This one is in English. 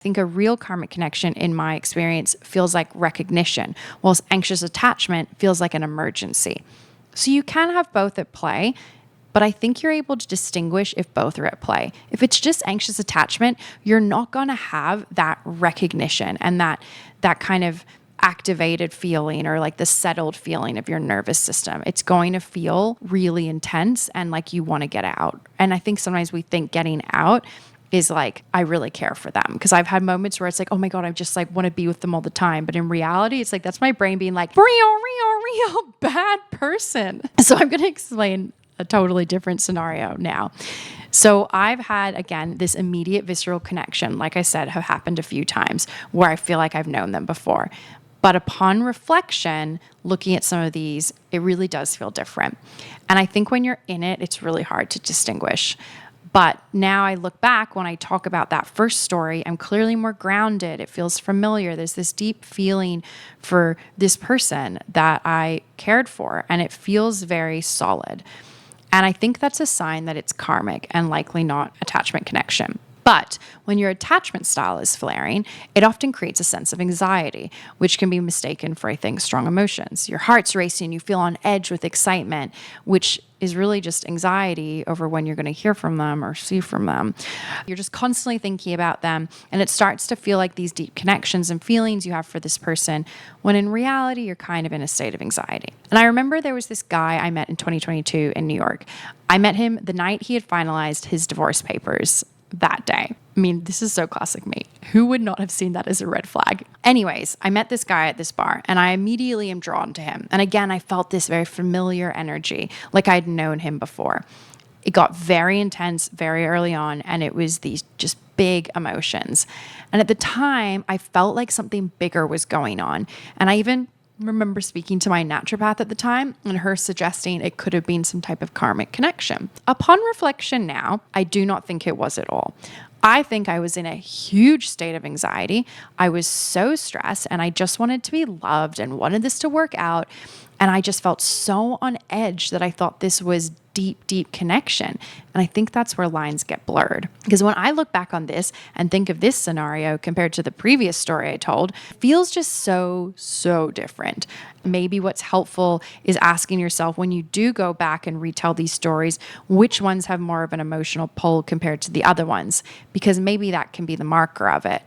I think a real karmic connection, in my experience, feels like recognition, whilst anxious attachment feels like an emergency. So you can have both at play, but I think you're able to distinguish if both are at play. If it's just anxious attachment, you're not going to have that recognition and that kind of activated feeling or like the settled feeling of your nervous system. It's going to feel really intense and like you want to get out. And I think sometimes we think getting out is like, I really care for them. Because I've had moments where it's like, oh my God, I just like want to be with them all the time. But in reality, it's like, that's my brain being like, real bad person. So I'm going to explain a totally different scenario now. So I've had, again, this immediate visceral connection, like I said, have happened a few times where I feel like I've known them before. But upon reflection, looking at some of these, it really does feel different. And I think when you're in it, it's really hard to distinguish. But now I look back when I talk about that first story, I'm clearly more grounded. It feels familiar. There's this deep feeling for this person that I cared for, and it feels very solid. And I think that's a sign that it's karmic and likely not attachment connection. But when your attachment style is flaring, it often creates a sense of anxiety, which can be mistaken for, I think, strong emotions. Your heart's racing, you feel on edge with excitement, which is really just anxiety over when you're going to hear from them or see from them. You're just constantly thinking about them, and it starts to feel like these deep connections and feelings you have for this person, when in reality, you're kind of in a state of anxiety. And I remember there was this guy I met in 2022 in New York. I met him the night he had finalized his divorce papers that day. I mean, this is so classic me. Who would not have seen that as a red flag? Anyways, I met this guy at this bar and I immediately am drawn to him. And again, I felt this very familiar energy, like I'd known him before. It got very intense very early on, and it was these just big emotions. And at the time, I felt like something bigger was going on. And I even remember speaking to my naturopath at the time and her suggesting it could have been some type of karmic connection. Upon reflection now, I do not think it was at all. I think I was in a huge state of anxiety. I was so stressed and I just wanted to be loved and wanted this to work out. And I just felt so on edge that I thought this was deep connection. And I think that's where lines get blurred. Because when I look back on this and think of this scenario compared to the previous story I told, it feels just so different. Maybe what's helpful is asking yourself, when you do go back and retell these stories, which ones have more of an emotional pull compared to the other ones? Because maybe that can be the marker of it.